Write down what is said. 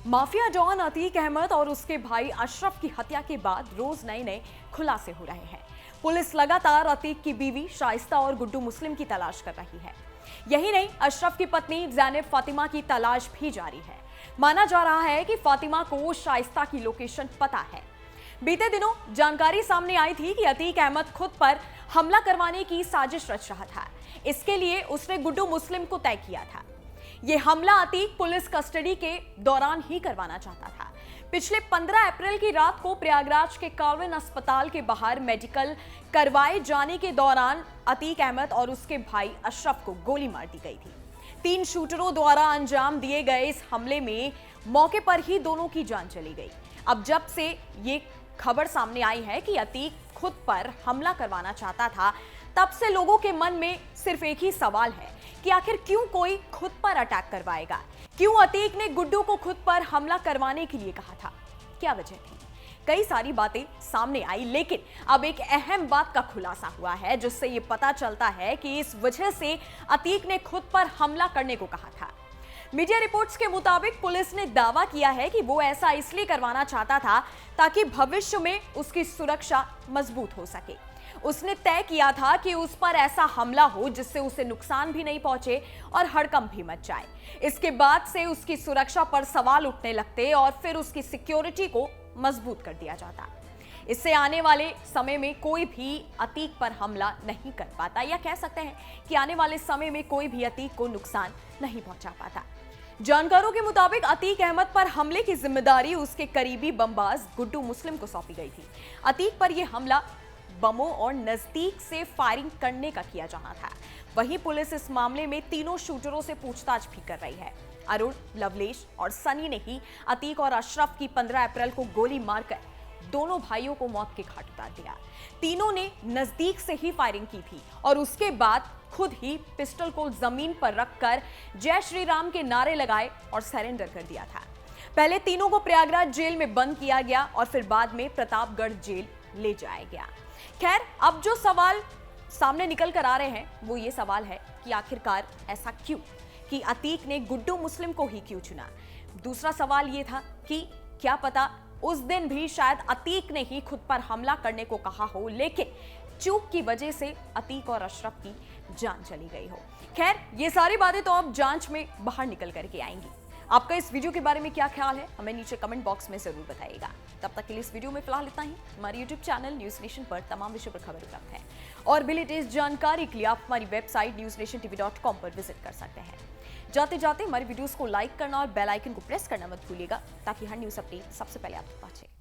Mafia don Atiq Ahmad और उसके भाई अशरफ की हत्या के बाद रोज नए नए खुलासे हो रहे हैं। पुलिस लगातार अतीक की बीवी शाइस्ता और गुड्डू मुस्लिम की तलाश कर रही है। यही नहीं, अशरफ की पत्नी ज़ैनब फातिमा की तलाश भी जारी है। माना जा रहा है कि फातिमा को शाइस्ता की लोकेशन पता है। बीते दिनों जानकारी सामने आई थी कि अतीक अहमद खुद पर हमला करवाने की साजिश रच रहा था। इसके लिए उसने गुड्डू मुस्लिम को तय किया था। यह हमला अतीक पुलिस कस्टडी के दौरान ही करवाना चाहता था। पिछले 15 अप्रैल की रात को प्रयागराज के कार्विन अस्पताल के बाहर मेडिकल करवाए जाने के दौरान अतीक अहमद और उसके भाई अशरफ को गोली मार दी गई थी। 3 शूटरों द्वारा अंजाम दिए गए इस हमले में मौके पर ही दोनों की जान चली गई। अब जब से ये खबर सामने आई है कि अतीक खुद पर हमला करवाना चाहता था, तब से लोगों के मन में सिर्फ एक ही सवाल है कि आखिर क्यों कोई खुद पर अटैक करवाएगा। क्यों अतीक ने गुड्डू को खुद पर हमला करवाने के लिए कहा था? क्या वजह थी? कई सारी बातें सामने आई, लेकिन अब एक अहम बात का खुलासा हुआ है, जिससे ये पता चलता है कि इस वजह से अतीक ने खुद पर हमला करने को कहा था। मीडिया रिपोर्ट्स के मुताबिक पुलिस ने दावा किया है कि वो ऐसा इसलिए करवाना चाहता था ताकि भविष्य में उसकी सुरक्षा मजबूत हो सके। उसने तय किया था कि उस पर ऐसा हमला हो जिससे उसे नुकसान भी नहीं पहुंचे और हड़कंप भी मच जाए। इसके बाद से उसकी सुरक्षा पर सवाल उठने लगते और फिर उसकी सिक्योरिटी को मजबूत कर दिया जाता। इससे आने वाले समय में कोई भी अतीक पर हमला नहीं कर पाता, या कह सकते हैं कि आने वाले समय में कोई भी अतीक को नुकसान नहीं पहुंचा पाता। जानकारों के मुताबिक अतीक अहमद पर हमले की जिम्मेदारी उसके करीबी बमबाज गुड्डू मुस्लिम को सौंपी गई थी। अतीक पर यह हमला बमों और नजदीक से फायरिंग करने का किया जाना था। वहीं पुलिस इस मामले में तीनों शूटरों से पूछताछ भी कर रही है। अरुण, लवलेश और सनी ने ही अतीक और अशरफ की 15 अप्रैल को गोली मारकर दोनों भाइयों को मौत के घाट उतार दिया। तीनों ने नजदीक से ही फायरिंग की थी और उसके बाद खुद ही पिस्टल को जमीन पर रखकर जय श्री राम के नारे लगाए और सरेंडर कर दिया था। पहले तीनों को प्रयागराज जेल में बंद किया गया और फिर बाद में प्रतापगढ़ जेल ले जाया गया। खैर, अब जो सवाल सामने निकल कर आ रहे हैं वो ये सवाल है कि आखिरकार ऐसा क्यों, कि अतीक ने गुड्डू मुस्लिम को ही क्यों चुना। दूसरा सवाल ये था कि क्या पता उस दिन भी शायद अतीक ने ही खुद पर हमला करने को कहा हो, लेकिन चूक की वजह से अतीक और अशरफ की जान चली गई हो। खैर, ये सारी बातें तो अब जांच में बाहर निकल करके आएंगी। आपका इस वीडियो के बारे में क्या ख्याल है, हमें नीचे कमेंट बॉक्स में जरूर बताइएगा। तब तक के लिए इस वीडियो में फिलहाल इतना ही। हमारे यूट्यूब चैनल न्यूज नेशन पर तमाम विषयों पर खबर उपलब्ध है और भी लेटेस्ट जानकारी के लिए आप हमारी वेबसाइट newsnationtv.com पर विजिट कर सकते हैं। जाते जाते हमारी वीडियोस को लाइक करना और बेल आइकन को प्रेस करना मत भूलिएगा, ताकि हर न्यूज अपडेट सबसे पहले आप तक पहुंचे।